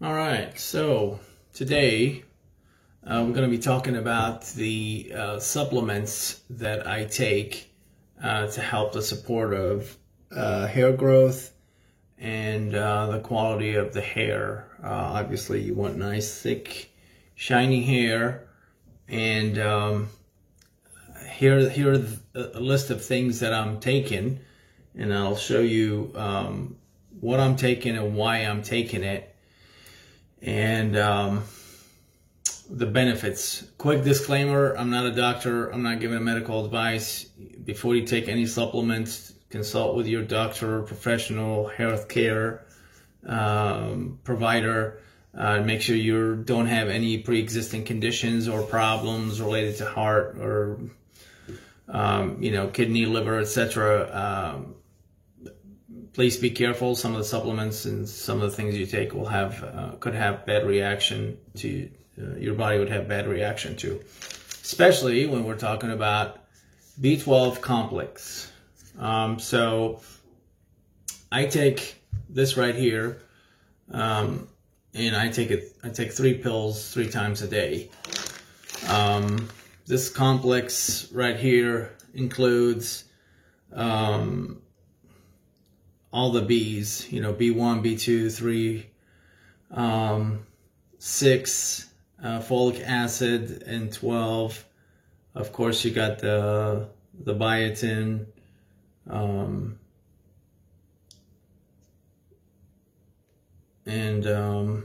All right, so today we're going to be talking about the supplements that I take to help the support of hair growth and the quality of the hair. Obviously, you want nice, thick, shiny hair. And here are a list of things that I'm taking, and I'll show you what I'm taking and why I'm taking it. And the benefits. Quick disclaimer, I'm not a doctor. I'm not giving medical advice. Before you take any supplements, consult with your doctor or professional health care provider. Make sure you don't have any pre-existing conditions or problems related to heart or kidney, liver, etc. Please be careful. Some of the supplements and some of the things you take will have could have bad reaction to your body would have bad reaction to, especially when we're talking about B12 complex. So I take this right here, and I take 3 pills 3 times a day. This complex right here includes all the B's, B1, B2, 3, 6, folic acid, and 12. Of course, you got the biotin, and a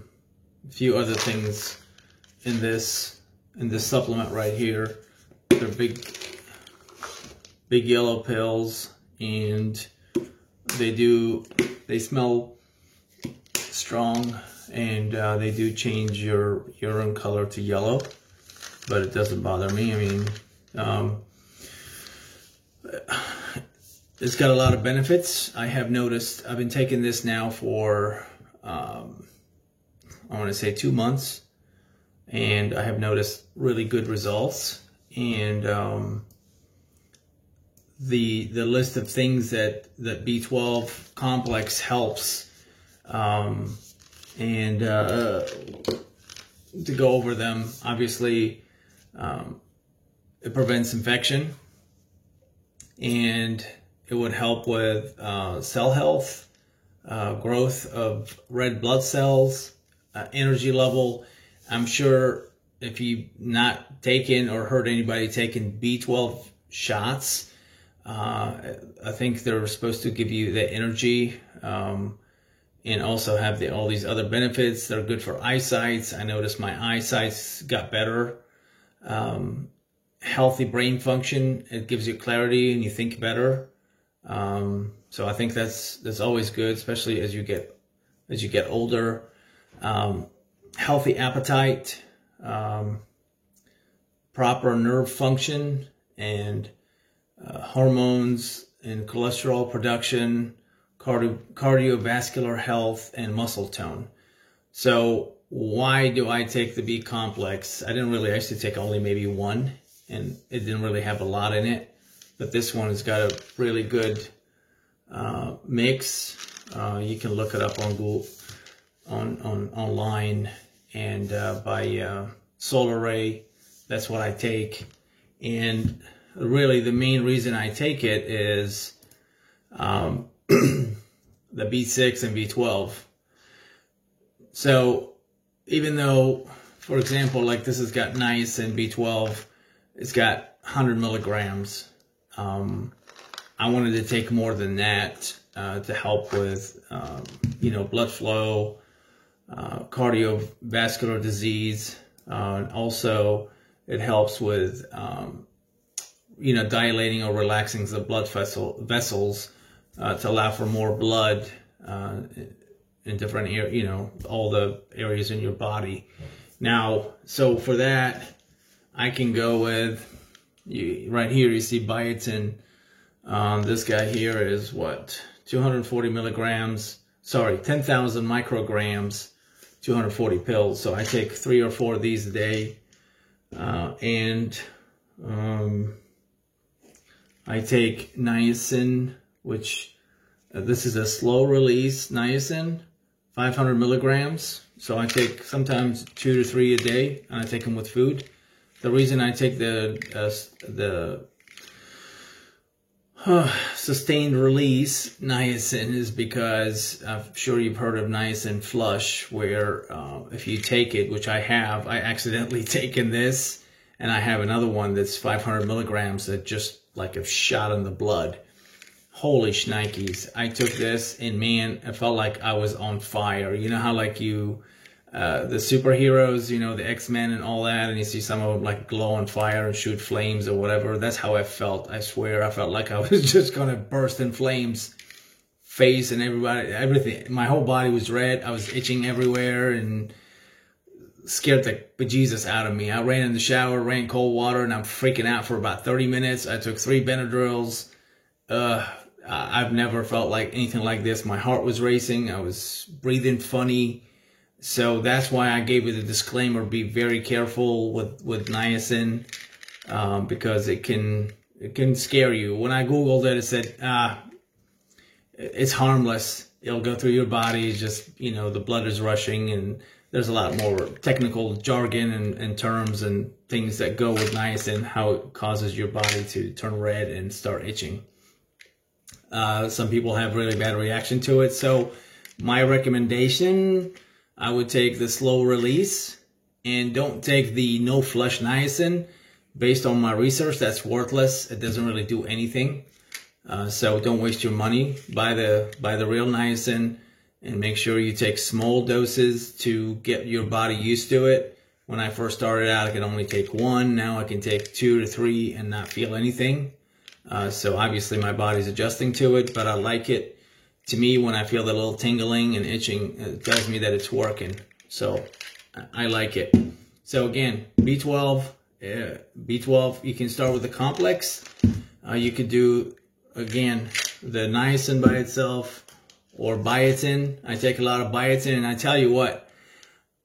few other things in this supplement right here. They're big yellow pills, and they smell strong, and they do change your urine color to yellow, but it doesn't bother me. I mean, it's got a lot of benefits. I have noticed, I've been taking this now for I want to say 2 months, and I have noticed really good results. And the list of things that B12 complex helps, and to go over them, obviously it prevents infection, and it would help with cell health, growth of red blood cells, energy level. I'm sure if you've not taken or heard anybody taking B12 shots, I think they're supposed to give you the energy, and also have all these other benefits. They're good for eyesight. I noticed my eyesight got better. Healthy brain function. It gives you clarity and you think better. So I think that's always good, especially as you get older. Healthy appetite, proper nerve function, and hormones and cholesterol production, cardiovascular health, and muscle tone. So why do I take the B complex? I used to take only maybe 1, and it didn't really have a lot in it. But this one has got a really good mix. You can look it up on Google, online, and by Solar Ray. That's what I take. And really, the main reason I take it is the B6 and B12. So even though, for example, like this has got niacin B12, it's got 100 milligrams. I wanted to take more than that to help with, blood flow, cardiovascular disease. Also, it helps with, dilating or relaxing the blood vessels to allow for more blood in different areas, all the areas in your body. Now, so for that, I can go with, right here you see biotin. This guy here is what, 240 milligrams, sorry, 10,000 micrograms, 240 pills. So I take 3 or 4 of these a day. And I take niacin, which this is a slow release niacin, 500 milligrams. So I take sometimes 2 to 3 a day, and I take them with food. The reason I take the sustained release niacin is because I'm sure you've heard of niacin flush, where if you take it, which I have, I accidentally taken this, and I have another one that's 500 milligrams that just like a shot in the blood. Holy shnikes. I took this and man, I felt like I was on fire. You know how like you, the superheroes, you know, the X-Men and all that, and you see some of them like glow on fire and shoot flames or whatever. That's how I felt. I swear I felt like I was just gonna burst in flames. Face and everything. My whole body was red. I was itching everywhere and scared the bejesus out of me. I ran in the shower, ran cold water, and I'm freaking out for about 30 minutes. I took 3 Benadryls. I've never felt like anything like this. My heart was racing. I was breathing funny. So that's why I gave you the disclaimer, be very careful with niacin, because it can scare you. When I Googled it, it said, it's harmless. It'll go through your body. It's just, you know, the blood is rushing, and there's a lot more technical jargon and terms and things that go with niacin, how it causes your body to turn red and start itching. Some people have really bad reaction to it. So my recommendation, I would take the slow release, and don't take the no flush niacin. Based on my research, that's worthless. It doesn't really do anything. So don't waste your money. Buy the real niacin, and make sure you take small doses to get your body used to it. When I first started out, I could only take 1. Now I can take 2 to 3 and not feel anything. So obviously my body's adjusting to it, but I like it. To me, when I feel the little tingling and itching, it tells me that it's working. So I like it. So again, B12, you can start with the complex. You could do, again, the niacin by itself or biotin. I take a lot of biotin, and I tell you what,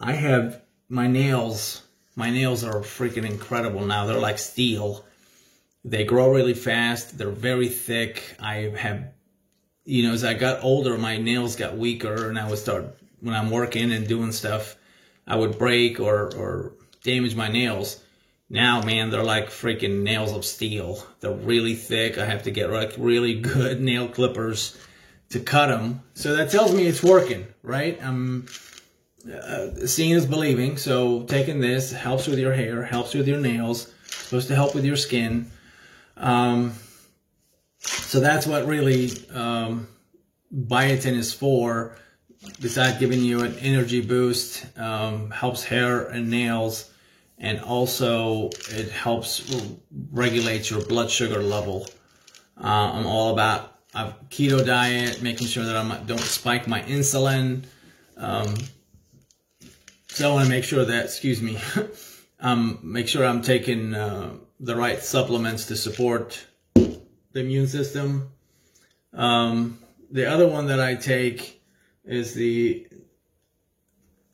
I have my nails are freaking incredible now. They're like steel. They grow really fast. They're very thick. I have, you know, as I got older, my nails got weaker, and I would start, when I'm working and doing stuff, I would break or damage my nails. Now, man, they're like freaking nails of steel. They're really thick. I have to get like really good nail clippers to cut them. So that tells me it's working, right? Seeing is believing. So taking this helps with your hair, helps with your nails, supposed to help with your skin. So that's what really biotin is for. Besides giving you an energy boost, helps hair and nails, and also it helps regulate your blood sugar level. I'm all about a keto diet, making sure that I don't spike my insulin. So I want to make sure that, excuse me, make sure I'm taking the right supplements to support the immune system. The other one that I take is the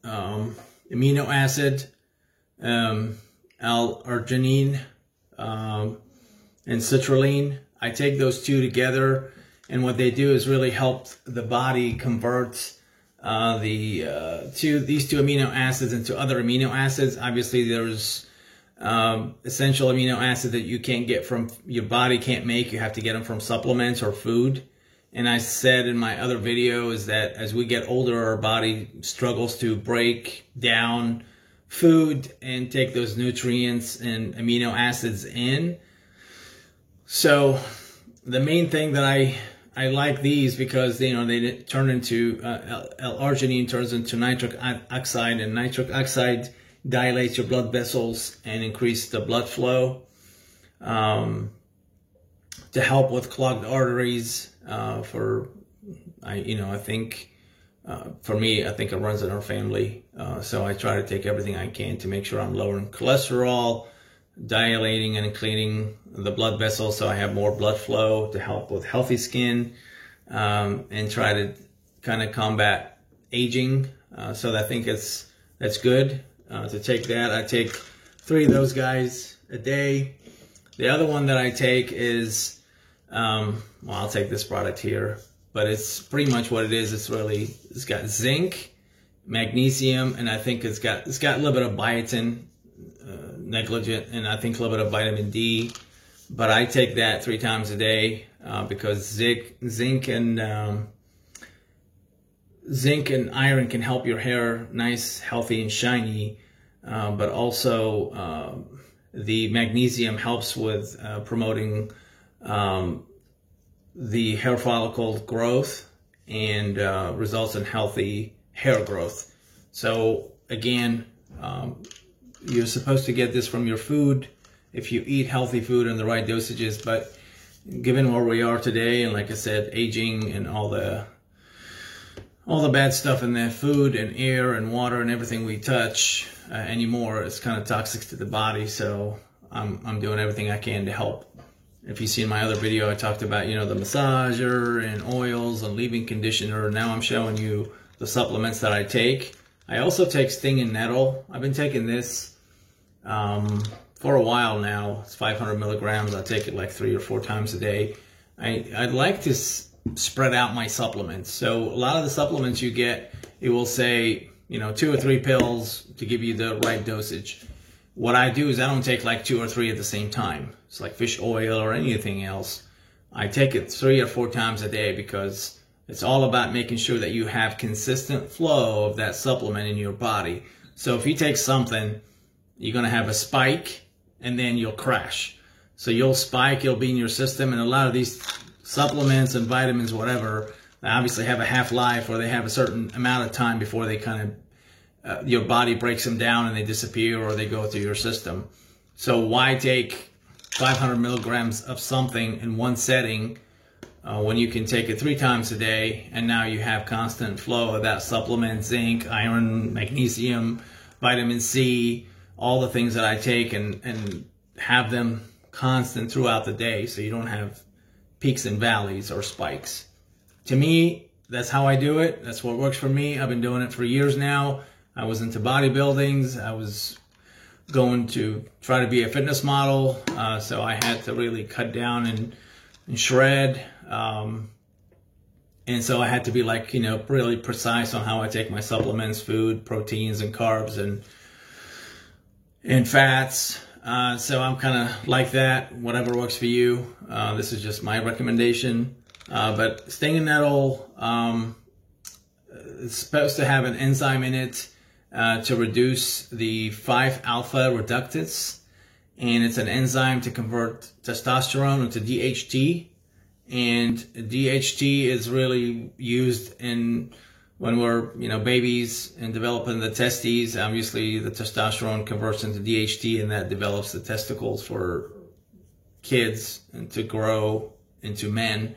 amino acid, L-arginine, and citrulline. I take those two together, and what they do is really help the body convert these two amino acids into other amino acids. Obviously, there's essential amino acids that you can't get from, your body can't make. You have to get them from supplements or food. And I said in my other video is that as we get older, our body struggles to break down food and take those nutrients and amino acids in. So the main thing that I like these, because you know they turn into L-arginine turns into nitric oxide, and nitric oxide dilates your blood vessels and increase the blood flow to help with clogged arteries. I think for me, I think it runs in our family. So I try to take everything I can to make sure I'm lowering cholesterol, dilating and cleaning the blood vessels so I have more blood flow to help with healthy skin, and try to kind of combat aging. So I think that's good to take that. I take 3 of those guys a day. The other one that I take is, well, I'll take this product here. but it's pretty much what it is. It's got zinc, magnesium, and I think it's got a little bit of biotin, negligent, and I think a little bit of vitamin D. But I take that 3 times a day because zinc and iron can help your hair nice, healthy, and shiny. But also the magnesium helps with promoting the hair follicle growth and results in healthy hair growth. So again, you're supposed to get this from your food if you eat healthy food in the right dosages. But given where we are today, and like I said, aging and all the bad stuff in the food and air and water and everything we touch anymore, it's kind of toxic to the body. So I'm doing everything I can to help. If you see in my other video, I talked about, you know, the massager and oils and leave-in conditioner. Now I'm showing you the supplements that I take. I also take stinging nettle. I've been taking this for a while now. It's 500 milligrams. I take it like 3 or 4 times a day. I'd like to spread out my supplements. So a lot of the supplements you get, it will say, you know, 2 or 3 pills to give you the right dosage. What I do is I don't take like 2 or 3 at the same time. It's like fish oil or anything else. I take it 3 or 4 times a day because it's all about making sure that you have consistent flow of that supplement in your body. So if you take something, you're going to have a spike and then you'll crash. So you'll spike, you'll be in your system, and a lot of these supplements and vitamins, whatever, they obviously have a half-life, or they have a certain amount of time before they kind of your body breaks them down and they disappear or they go through your system. So why take 500 milligrams of something in one setting when you can take it 3 times a day, and now you have constant flow of that supplement, zinc, iron, magnesium, vitamin C, all the things that I take, and have them constant throughout the day so you don't have peaks and valleys or spikes. To me, that's how I do it. That's what works for me. I've been doing it for years now. I was into bodybuildings. I was going to try to be a fitness model, so I had to really cut down and shred. And so I had to be like, you know, really precise on how I take my supplements, food, proteins, and carbs, and fats. So I'm kind of like that. Whatever works for you. This is just my recommendation. But stinging nettle, it's supposed to have an enzyme in it to reduce the 5-alpha reductase, and it's an enzyme to convert testosterone into DHT. And DHT is really used in when we're, you know, babies and developing the testes. Obviously, the testosterone converts into DHT, and that develops the testicles for kids and to grow into men.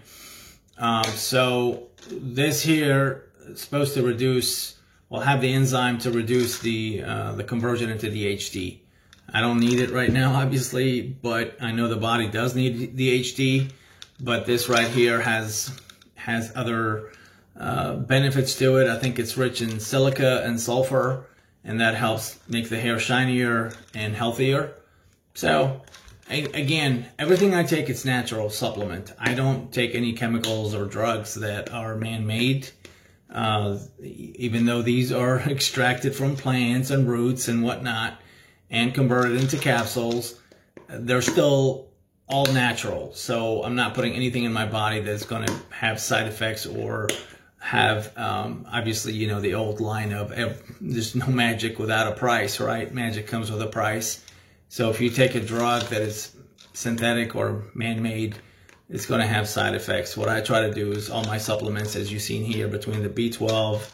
So this here is supposed to reduce, well, have the enzyme to reduce the conversion into DHT. I don't need it right now, obviously, but I know the body does need DHT. But this right here has other benefits to it. I think it's rich in silica and sulfur, and that helps make the hair shinier and healthier. So again, everything I take, it's natural supplement. I don't take any chemicals or drugs that are man-made. Even though these are extracted from plants and roots and whatnot and converted into capsules, they're still all natural. So I'm not putting anything in my body that's going to have side effects or have, obviously, you know, the old line of there's no magic without a price, right? Magic comes with a price. So if you take a drug that is synthetic or man-made, it's going to have side effects. What I try to do is all my supplements, as you've seen here, between the B12,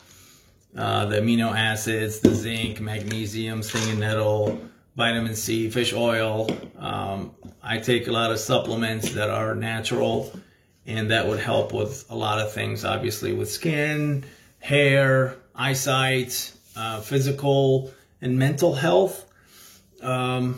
the amino acids, the zinc, magnesium, stinging nettle, vitamin C, fish oil. I take a lot of supplements that are natural, and that would help with a lot of things, obviously with skin, hair, eyesight, physical and mental health. I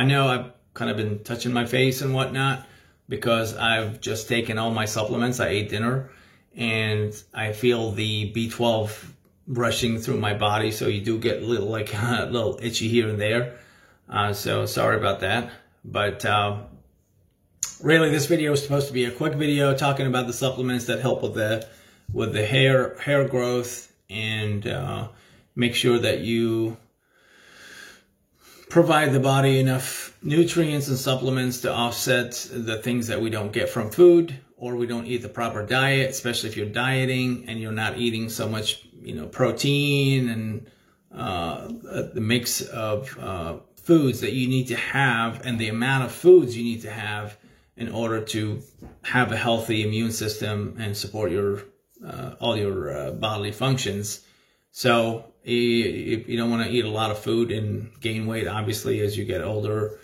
know I've kind of been touching my face and whatnot because I've just taken all my supplements. I ate dinner, and I feel the B12 rushing through my body, so you do get a little itchy here and there. So sorry about that. But really, this video is supposed to be a quick video talking about the supplements that help with the hair growth, and make sure that you provide the body enough nutrients and supplements to offset the things that we don't get from food, or we don't eat the proper diet, especially if you're dieting and you're not eating so much, protein and the mix of foods that you need to have, and the amount of foods you need to have in order to have a healthy immune system and support your all your bodily functions. So you don't want to eat a lot of food and gain weight. Obviously, as you get older,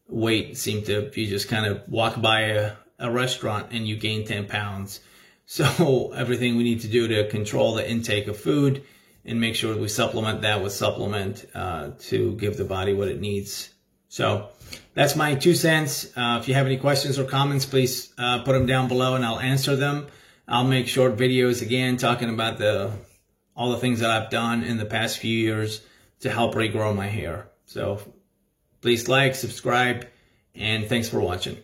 weight if you just kind of walk by a restaurant and you gain 10 pounds. So everything we need to do to control the intake of food and make sure we supplement that with supplement to give the body what it needs. So that's my 2 cents. If you have any questions or comments, please put them down below and I'll answer them. I'll make short videos again talking about all the things that I've done in the past few years to help regrow my hair. So please like, subscribe, and thanks for watching.